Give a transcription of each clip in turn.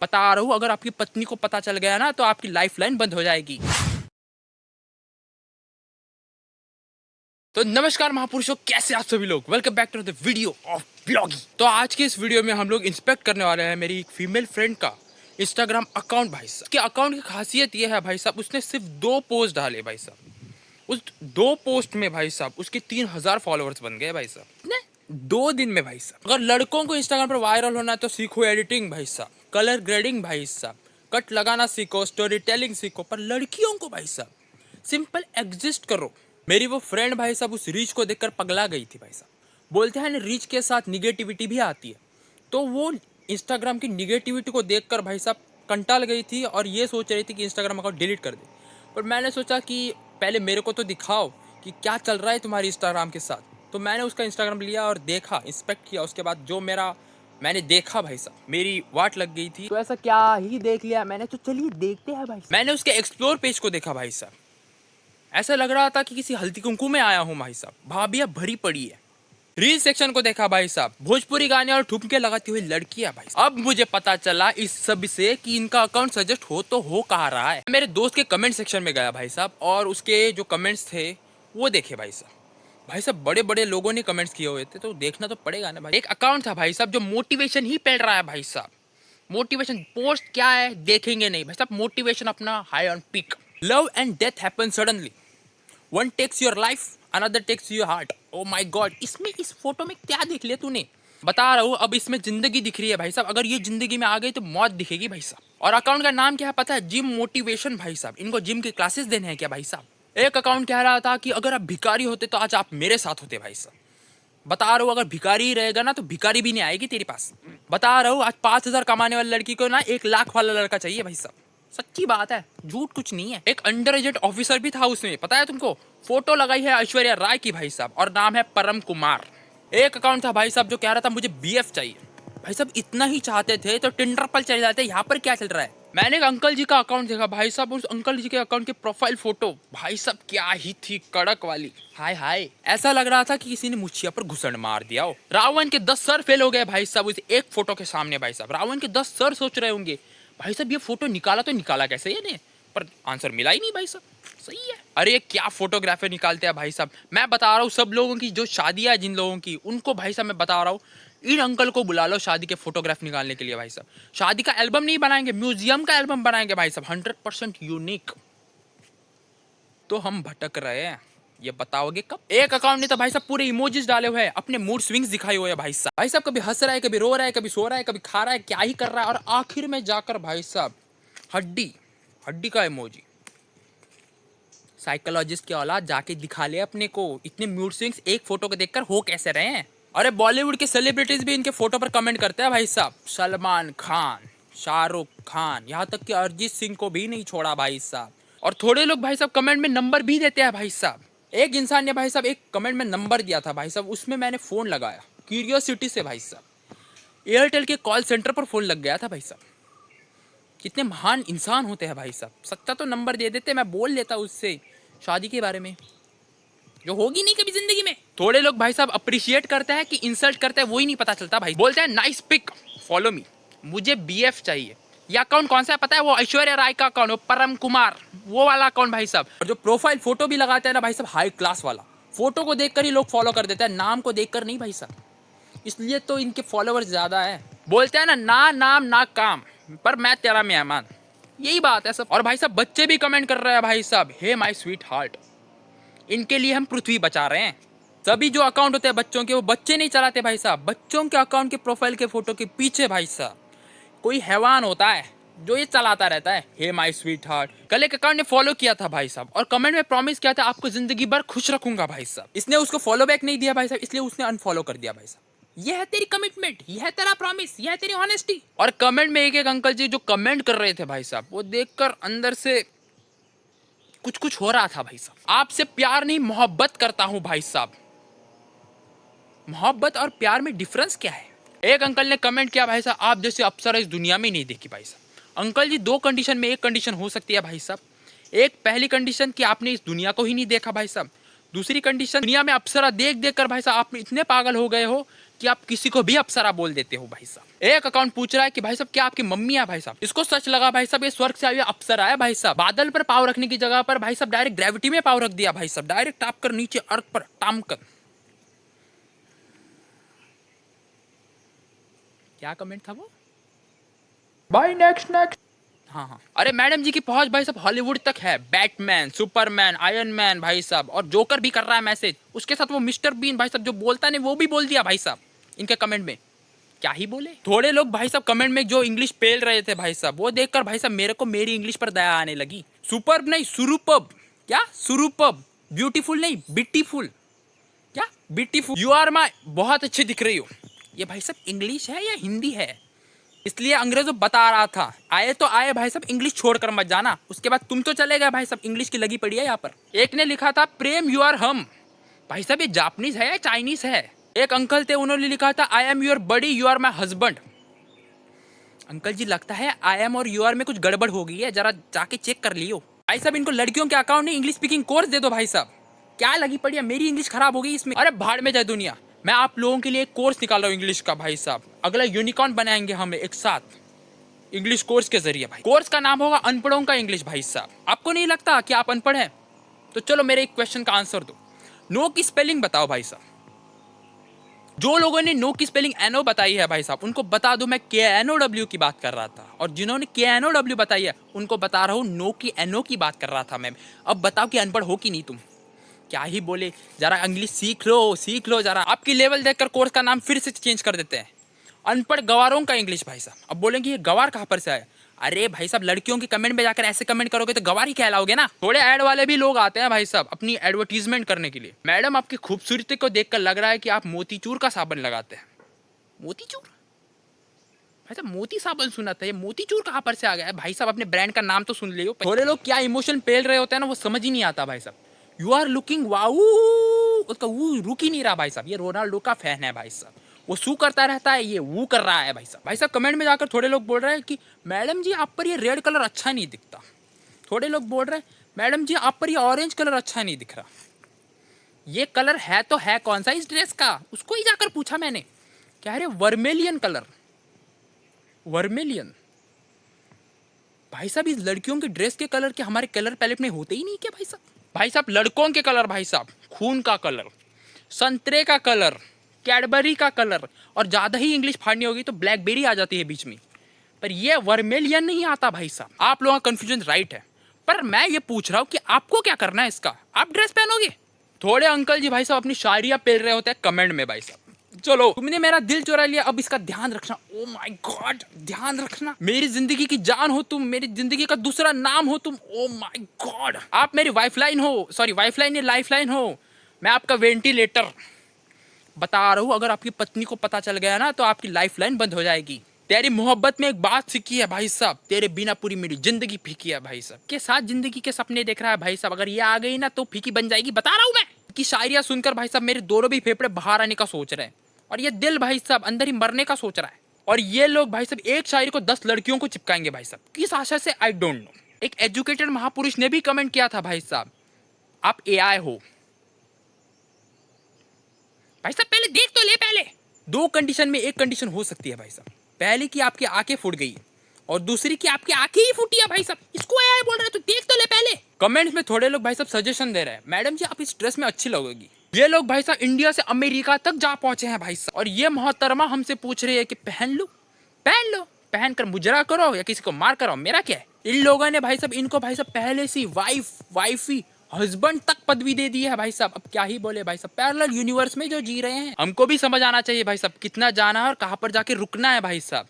बता रहा हूँ, अगर आपकी पत्नी को पता चल गया ना तो आपकी लाइफलाइन बंद हो जाएगी। तो नमस्कार महापुरुषों, कैसे आप सभी लोग। Welcome back to the video of blogging. तो आज के इस वीडियो में हम लोग इंस्पेक्ट करने वाले हैं मेरी एक फीमेल फ्रेंड का इंस्टाग्राम अकाउंट। भाई साहब के अकाउंट की खासियत ये है भाई साहब, उसने सिर्फ 2 पोस्ट डाले भाई साहब। उस 2 पोस्ट में भाई साहब उसके 3000 फॉलोअर्स बन गए भाई साहब ने 2 दिन में। भाई साहब अगर लड़कों को इंस्टाग्राम पर वायरल होना है तो सीखो एडिटिंग भाई साहब, कलर ग्रेडिंग भाई साहब, कट लगाना सीखो, स्टोरी टेलिंग सीखो। पर लड़कियों को भाई साहब सिंपल एग्जिस्ट करो। मेरी वो फ्रेंड भाई साहब उस रीच को देखकर पगला गई थी भाई साहब। बोलते हैं ना, रीच के साथ निगेटिविटी भी आती है। तो वो इंस्टाग्राम की निगेटिविटी को देखकर भाई साहब कंटाल गई थी और ये सोच रही थी कि इंस्टाग्राम अकाउंट डिलीट कर दे। पर मैंने सोचा कि पहले मेरे को तो दिखाओ कि क्या चल रहा है तुम्हारी इंस्टाग्राम के साथ। तो मैंने उसका इंस्टाग्राम लिया और देखा, इंस्पेक्ट किया। उसके बाद जो मैंने देखा भाई साहब, मेरी वाट लग गई थी। तो ऐसा क्या ही देख लिया मैंने, तो चलिए देखते हैं भाई साहब। मैंने उसके एक्सप्लोर पेज को देखा भाई साहब, ऐसा लग रहा था कि किसी हल्दी कुंकू में आया हूँ भाई साहब। भाभियाँ भरी पड़ी है। रील सेक्शन को देखा भाई साहब, भोजपुरी गाने और ठुमके लगाती हुई लड़कियां भाई साहब। अब मुझे पता चला इस सब से कि इनका अकाउंट सजेस्ट हो तो हो कहाँ रहा है। मेरे दोस्त के कमेंट सेक्शन में गया भाई साहब और उसके जो कमेंट्स थे वो देखे भाई साहब। भाई साहब बड़े बड़े लोगों ने कमेंट्स किए हुए थे, तो देखना तो पड़ेगा ना भाई। एक अकाउंट था भाई साहब जो मोटिवेशन ही पेड़ रहा है भाई साहब। मोटिवेशन पोस्ट क्या है देखेंगे नहीं भाई साहब, मोटिवेशन अपना high on peak. Love and death happen suddenly, one takes your life, another takes your heart. Oh my god, इसमें इस फोटो में क्या देख लिया तूने। बता रहा हूँ, अब इसमें जिंदगी दिख रही है भाई साहब। अगर ये जिंदगी में आ गई तो मौत दिखेगी भाई साहब। और अकाउंट का नाम क्या है पता है? जिम मोटिवेशन भाई साहब। इनको जिम की क्लासेस देने हैं क्या भाई साहब? एक अकाउंट कह रहा था कि अगर आप भिखारी होते तो आज आप मेरे साथ होते भाई साहब। बता रहा हूँ, अगर भिखारी ही रहेगा ना तो भिखारी भी नहीं आएगी तेरे पास। बता रहा हूँ, आज 5000 कमाने वाली लड़की को ना 1 लाख वाला लड़का चाहिए भाई साहब। सच्ची बात है, झूठ कुछ नहीं है। एक अंडर एजेड ऑफिसर भी था उसमें, पता है तुमको? फोटो लगाई है ऐश्वर्या राय की भाई साहब और नाम है परम कुमार। एक अकाउंट था भाई साहब जो कह रहा था मुझे बीएफ चाहिए। भाई साहब इतना ही चाहते थे तो टिंडर पर चले जाते, यहाँ पर क्या चल रहा है। मैंने एक अंकल जी का अकाउंट देखा भाई साहब, उस अंकल जी के अकाउंट की प्रोफाइल फोटो भाई साहब क्या ही थी, कड़क वाली। हाय हाय, ऐसा लग रहा था कि किसी ने मुछिया पर घुसड़ मार दिया हो। रावण के 10 सर फेल हो गए भाई साहब उस एक फोटो के सामने। भाई साहब रावण के 10 सर सोच रहे होंगे भाई साहब ये फोटो निकाला तो निकाला कैसे ये ने, पर आंसर मिला ही नहीं भाई साहब। सही है। अरे क्या फोटोग्राफर निकालते हैं भाई साहब। मैं बता रहा हूँ सब लोगों की जो शादियां जिन लोगों की, उनको भाई साहब मैं बता रहा हूँ, इन अंकल को बुला लो शादी के फोटोग्राफ निकालने के लिए भाई साहब। शादी का एल्बम नहीं बनाएंगे, म्यूजियम का एल्बम बनाएंगे भाई साहब, 100% यूनिक। तो हम भटक रहे हैं, ये बताओगे कब? एक अकाउंट ने तो भाई साहब पूरे इमोजीज डाले हुए हैं, अपने मूड स्विंग्स दिखाए हुए हैं भाई साहब। भाई साहब कभी हंस रहा है, कभी रो रहा है, कभी सो रहा है, कभी खा रहा है, क्या ही कर रहा है। और आखिर में जाकर भाई साहब हड्डी हड्डी का इमोजी। साइकोलॉजिस्ट की औलाद जाके दिखा ले अपने को, इतने मूड स्विंग्स एक फोटो को देखकर हो कैसे रहे हैं। अरे बॉलीवुड के सेलिब्रिटीज भी इनके फोटो पर कमेंट करते हैं भाई साहब। सलमान खान, शाहरुख खान, यहाँ तक कि अरिजीत सिंह को भी नहीं छोड़ा भाई साहब। और थोड़े लोग भाई साहब कमेंट में नंबर भी देते हैं भाई साहब। एक इंसान ने भाई साहब एक कमेंट में नंबर दिया था भाई साहब, उसमें मैंने फोन लगाया क्यूरियोसिटी से भाई साहब। एयरटेल के कॉल सेंटर पर फोन लग गया था भाई साहब। कितने महान इंसान होते हैं भाई साहब। सच्चा तो नंबर दे देते, मैं बोल लेता उससे शादी के बारे में जो होगी नहीं कभी जिंदगी में। थोड़े लोग भाई साहब अप्रिशिएट करते हैं कि इंसल्ट करते हैं, वो ही नहीं पता चलता भाई। बोलते हैं नाइस पिक, फॉलो मी, मुझे बीएफ चाहिए। ये अकाउंट कौन सा है पता है? वो ऐश्वर्या राय का अकाउंट, वो परम कुमार, वो वाला अकाउंट भाई साहब। और जो प्रोफाइल फोटो भी लगाते हैं ना भाई साहब, हाई क्लास वाला। फोटो को देखकर ही लोग फॉलो कर देते हैं, नाम को देखकर नहीं भाई साहब। इसलिए तो इनके फॉलोअर्स ज्यादा है। बोलते हैं ना नाम ना काम, पर मैं तेरा मेहमान, यही बात है सब। और भाई साहब बच्चे भी कमेंट कर रहे हैं भाई साहब, हे माय स्वीट हार्ट, इनके लिए हम पृथ्वी बचा रहे हैं। सभी जो अकाउंट होते हैं बच्चों के, वो बच्चे नहीं चलाते भाई साहब। बच्चों के अकाउंट के प्रोफाइल के फोटो के पीछे भाई साहब कोई हैवान होता है जो ये चलाता रहता है, हे माय स्वीट हार्ट। कल एक अकाउंट ने फॉलो किया था भाई साहब और कमेंट में प्रॉमिस किया था आपको जिंदगी भर खुश रखूंगा भाई साहब। इसने उसको फॉलो बैक नहीं दिया भाई साहब, इसलिए उसने अनफॉलो कर दिया भाई साहब। यह है तेरी कमिटमेंट, यह है तेरा प्रॉमिस, यह है तेरी ऑनेस्टी। और कमेंट में एक एक अंकल जी जो कमेंट कर रहे थे भाई साहब, वो देखकर अंदर से कुछ कुछ हो रहा था भाई साहब। आपसे प्यार नहीं मोहब्बत करता हूं भाई साहब। मोहब्बत और प्यार में डिफरेंस क्या है? एक अंकल ने कमेंट किया भाई साहब, आप जैसे अप्सरा इस दुनिया में नहीं देखी भाई साहब। अंकल जी 2 कंडीशन में एक कंडीशन हो सकती है भाई साहब। एक पहली कंडीशन कि आपने इस दुनिया को ही नहीं देखा भाई साहब। दूसरी कंडीशन, दुनिया में अप्सरा देख देख कर भाई साहब आप इतने पागल हो गए हो कि आप किसी को भी अप्सरा बोल देते हो भाई साहब। एक अकाउंट पूछ रहा है कि भाई साहब क्या आपकी मम्मी है भाई साहब। इसको सच लगा भाई साहब ये स्वर्ग से आया अप्सरा है भाई साहब। बादल पर पाव रखने की जगह पर भाई साहब डायरेक्ट ग्रेविटी में पाव रख दिया भाई साहब, डायरेक्ट टाप कर नीचे अर्थ पर टाम कर। क्या कमेंट था वो भाई? Next next. हाँ, अरे मैडम जी की पहुंच भाई साहब हॉलीवुड तक है। बैटमैन, सुपरमैन, आयरन मैन भाई साहब, और जोकर भी कर रहा है मैसेज। उसके साथ वो मिस्टर बीन भाई साहब जो बोलता नहीं वो भी बोल दिया भाई साहब इनके कमेंट में। क्या ही बोले। थोड़े लोग भाई साहब कमेंट में जो इंग्लिश पेल रहे थे भाई साहब, वो देखकर भाई साहब मेरे को मेरी इंग्लिश पर दया आने लगी। सुपर्ब नहीं सुरुपब। क्या सुरुपब? ब्यूटीफुल नहीं ब्यूटीफुल। क्या ब्यूटीफुल? यू आर माई, बहुत अच्छी दिख रही हो। ये भाई साहब इंग्लिश है या हिंदी है? इसलिए अंग्रेजों बता रहा था आए तो आए भाई साहब, इंग्लिश छोड़कर मत जाना। उसके बाद तुम तो चले गए भाई साहब, इंग्लिश की लगी पड़ी है यहाँ पर। एक ने लिखा था प्रेम यू आर हम। भाई साहब ये जापानीज है या चाइनीज है? एक अंकल थे उन्होंने लिखा था I am your buddy you are my husband. Uncle ji लगता है आई एम और यू आर में कुछ गड़बड़ हो गई है, जरा जाके चेक कर लियो। भाई साहब इनको लड़कियों के अकाउंट में इंग्लिश स्पीकिंग कोर्स दे दो भाई साहब। क्या लगी पड़ी है, मेरी इंग्लिश खराब हो गई इसमें। अरे भाड़ में जाए दुनिया, मैं आप लोगों के लिए एक कोर्स निकाल रहा हूँ इंग्लिश का भाई साहब। अगला यूनिकॉर्न बनाएंगे हम एक साथ इंग्लिश कोर्स के जरिए भाई। कोर्स का नाम होगा अनपढ़ों का इंग्लिश भाई साहब। आपको नहीं लगता कि आप अनपढ़ हैं? तो चलो मेरे एक क्वेश्चन का आंसर दो। नो की स्पेलिंग बताओ भाई साहब। जो लोगों ने नो की स्पेलिंग एनओ बताई है भाई साहब उनको बता दो मैं KNOW की बात कर रहा था, और जिन्होंने KNOW बताई है उनको बता रहा हूँ नो की NO की बात कर रहा था मैं। अब बताओ कि अनपढ़ हो कि नहीं तुम? क्या ही बोले, जरा इंग्लिश सीख लो जरा। आपकी लेवल देखकर कोर्स का नाम फिर से चेंज कर देते हैं, अनपढ़ गवारों का इंग्लिश भाई साहब। अब बोलेंगे ये गवार कहाँ पर से आया? अरे भाई साहब लड़कियों के कमेंट में जाकर ऐसे कमेंट करोगे तो गवार ही कहलाओगे ना। थोड़े ऐड वाले भी लोग आते हैं भाई साहब अपनी एडवर्टीजमेंट करने के लिए। मैडम आपकी खूबसूरती को देखकर लग रहा है कि आप मोतीचूर का साबन लगाते हैं। मोतीचूर भाई साहब, मोती साबन सुना था, ये मोतीचूर कहाँ पर से आ गया है भाई साहब? अपने ब्रांड का नाम तो सुन लियो। थोड़े लोग क्या इमोशन पेल रहे होते हैं ना, वो समझ ही नहीं आता भाई साहब। यू आर लुकिंग वाऊ, उसका वो रुक ही नहीं रहा भाई साहब। ये रोनाल्डो का फैन है भाई साहब, वो शू करता रहता है, ये वो कर रहा है भाई साहब। भाई साहब कमेंट में जाकर थोड़े लोग बोल रहे हैं कि मैडम जी आप पर ये रेड कलर अच्छा नहीं दिखता। थोड़े लोग बोल रहे हैं मैडम जी आप पर ये ऑरेंज कलर अच्छा नहीं दिख रहा। ये कलर है तो है कौन सा इस ड्रेस का? उसको ही जाकर पूछा मैंने। क्या है वर्मेलियन कलर? वर्मेलियन भाई साहब इस लड़कियों के ड्रेस के कलर के हमारे कलर पैलेट में होते ही नहीं क्या भाई साहब? भाई साहब लड़कों के कलर भाई साहब खून का कलर, संतरे का कलर, कैडबरी का कलर, और ज़्यादा ही इंग्लिश फाड़नी होगी तो ब्लैकबेरी आ जाती है बीच में, पर ये वर्मेलियन नहीं आता भाई साहब। आप लोगों का कंफ्यूजन राइट है, पर मैं ये पूछ रहा हूँ कि आपको क्या करना है इसका? आप ड्रेस पहनोगे? थोड़े अंकल जी भाई साहब अपनी शायरियाँ पेल रहे होते हैं कमेंट में भाई साहब। चलो तुमने मेरा दिल चुरा लिया, अब इसका ध्यान रखना। ओ माय गॉड, ध्यान रखना। मेरी जिंदगी की जान हो तुम, मेरी जिंदगी का दूसरा नाम हो तुम। ओ माय गॉड, आप मेरी वाइफलाइन हो, सॉरी वाइफलाइन नहीं लाइफलाइन हो। मैं आपका वेंटिलेटर बता रहा हूँ, अगर आपकी पत्नी को पता चल गया ना तो आपकी लाइफलाइन बंद हो जाएगी। तेरी मोहब्बत में एक बात सीखी है भाई साहब, तेरे बिना पूरी मेरी जिंदगी फीकी है भाई साहब। के साथ जिंदगी के सपने देख रहा है भाई साहब, अगर ये आ गई ना तो फीकी बन जाएगी, बता रहा हूँ मैं। की शायरियाँ सुनकर भाई साहब मेरे दोनों भी फेफड़े बाहर आने का सोच रहे हैं, और ये दिल भाई साहब अंदर ही मरने का सोच रहा है। और ये लोग भाई साहब एक शायरी को 10 लड़कियों को चिपकाएंगे भाई साहब, किस आशा से आई डोंट नो। एक एजुकेटेड महापुरुष ने भी कमेंट किया था भाई साहब आप AI हो। भाई साहब पहले देख तो ले, पहले 2 कंडीशन में एक कंडीशन हो सकती है भाई साहब। पहले की आपकी आंखें फूट गई और दूसरी की आपकी आंखें ही फूटी है भाई साहब। इसको AI बोल रहे हैं तो देख तो ले पहले। कमेंट्स में थोड़े लोग भाई साहब सजेशन दे रहे हैं मैडम जी आप इस ड्रेस में अच्छी लगेगी। ये लोग भाई साहब इंडिया से अमेरिका तक जा पहुंचे हैं भाई साहब, और ये मोहतरमा हमसे पूछ रही है कि पहन लो, पहन कर मुजरा करो या किसी को मार करो, मेरा क्या है। इन लोगों ने भाई साहब इनको भाई साहब पहले से वाइफी हस्बैंड तक पदवी दे दी है भाई साहब। अब क्या ही बोले भाई साहब, पैरेलल यूनिवर्स में जो जी रहे हैं। हमको भी समझ आना चाहिए भाई साहब कितना जाना है और कहाँ पर जाके रुकना है भाई साहब।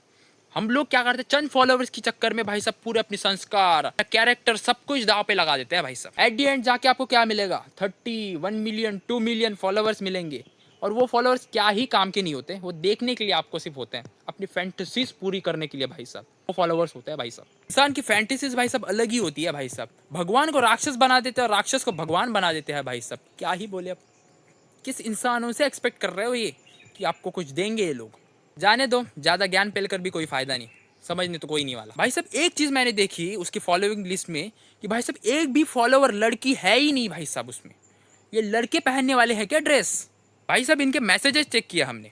हम लोग क्या करते हैं चंद फॉलोअर्स के चक्कर में भाई साहब पूरे अपने संस्कार कैरेक्टर सब कुछ दाव पे लगा देते हैं भाई साहब। एट दी एंड जाके आपको क्या मिलेगा? 30, 1 मिलियन 2 मिलियन फॉलोअर्स मिलेंगे, और वो फॉलोअर्स क्या ही काम के नहीं होते, वो देखने के लिए आपको सिर्फ होते हैं, अपनी फैंटेसीज पूरी करने के लिए भाई साहब वो फॉलोअर्स होते हैं भाई साहब। इंसान की फैंटेसीज भाई साहब अलग ही होती है भाई साहब। भगवान को राक्षस बना देते हैं और राक्षस को भगवान बना देते हैं भाई साहब। क्या ही बोले, अब किस इंसानों से एक्सपेक्ट कर रहे हो ये कि आपको कुछ देंगे ये लोग? जाने दो, ज़्यादा ज्ञान पेल कर भी कोई फायदा नहीं, समझने तो कोई नहीं वाला भाई साहब। एक चीज़ मैंने देखी उसकी फॉलोइंग लिस्ट में कि भाई साहब एक भी फॉलोवर लड़की है ही नहीं भाई साहब उसमें। ये लड़के पहनने वाले हैं क्या ड्रेस? भाई साहब इनके मैसेजेस चेक किया हमने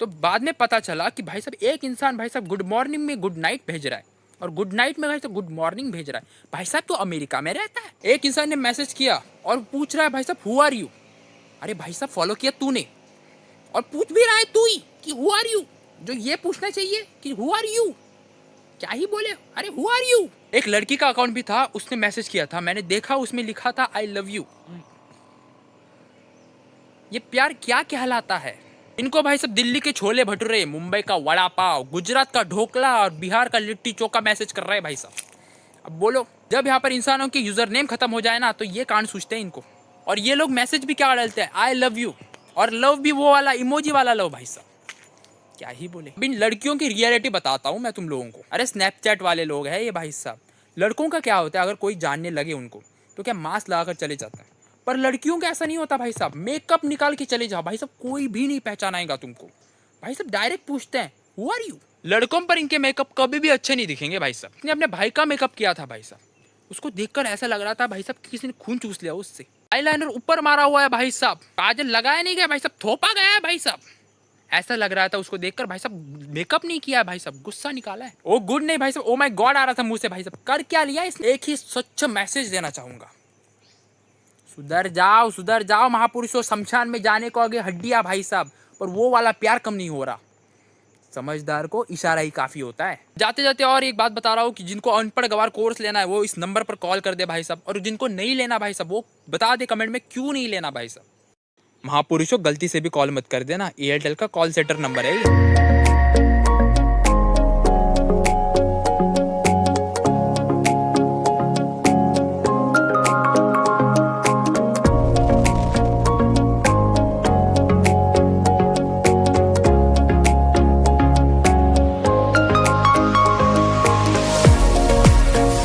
तो बाद में पता चला कि भाई साहब एक इंसान भाई साहब गुड मॉर्निंग में गुड नाइट भेज रहा है और गुड नाइट में भाई साहब गुड मॉर्निंग भेज रहा है। भाई साहब तो अमेरिका में रहता है। एक इंसान ने मैसेज किया और पूछ रहा है भाई साहब हु आर यू। अरे भाई साहब फॉलो किया तूने और पूछ भी रहा है तू ही कि हु आर यू, जो ये पूछना चाहिए कि हु आर यू, क्या ही बोले, अरे हु आर यू। एक लड़की का अकाउंट भी था, उसने मैसेज किया था, मैंने देखा उसमें लिखा था आई लव यू। ये प्यार क्या कहलाता है? इनको भाई सब दिल्ली के छोले भटूरे, मुंबई का वड़ा पाव, गुजरात का ढोकला और बिहार का लिट्टी चोखा मैसेज कर रहे हैं भाई साहब। अब बोलो, जब यहाँ पर इंसानों के यूजर नेम खत्म हो जाए ना तो ये कांड सूझते हैं इनको। और ये लोग मैसेज भी क्या डालते हैं, आई लव यू, और लव भी वो वाला इमोजी वाला लव। भाई साहब क्या ही बोले। अब इन लड़कियों की रियलिटी बताता हूँ मैं तुम लोगों को। अरे स्नैपचैट वाले लोग हैं ये भाई साहब। लड़कों का क्या होता है, अगर कोई जानने लगे उनको तो क्या मास्क लगाकर चले जाता है, पर लड़कियों का ऐसा नहीं होता भाई साहब। मेकअप निकाल के चले जाओ भाई साहब, कोई भी नहीं पहचानाएगा तुमको। भाई साहब डायरेक्ट पूछते हैं हु आर यू। लड़कों पर इनके मेकअप कभी भी अच्छे नहीं दिखेंगे भाई साहब। इसने अपने भाई का मेकअप किया था भाई साहब, उसको देखकर ऐसा लग रहा था भाई साहब किसी ने खून चूस लिया उससे। आईलाइनर ऊपर मारा हुआ है भाई साहब, काजल लगाया नहीं गया भाई साहब, थोपा गया है भाई साहब। ऐसा लग रहा था उसको देखकर भाई साहब मेकअप नहीं किया है भाई साहब, गुस्सा निकाला है। ओ गुड नहीं भाई साहब, ओ माय गॉड आ रहा था मुंह से भाई साहब। कर क्या लिया इसने? एक ही स्वच्छ मैसेज देना चाहूंगा, सुधर जाओ महापुरुषों, शमशान में जाने को आगे हड्डियां भाई साहब, पर वो वाला प्यार कम नहीं हो रहा। समझदार को इशारा ही काफी होता है। जाते जाते और एक बात बता रहा हूँ कि जिनको अनपढ़ गवार कोर्स लेना है वो इस नंबर पर कॉल कर दे भाई साहब, और जिनको नहीं लेना भाई साहब वो बता दे कमेंट में क्यों नहीं लेना भाई साहब। महापुरुषों गलती से भी कॉल मत कर देना, एयरटेल का कॉल सेंटर नंबर है ये।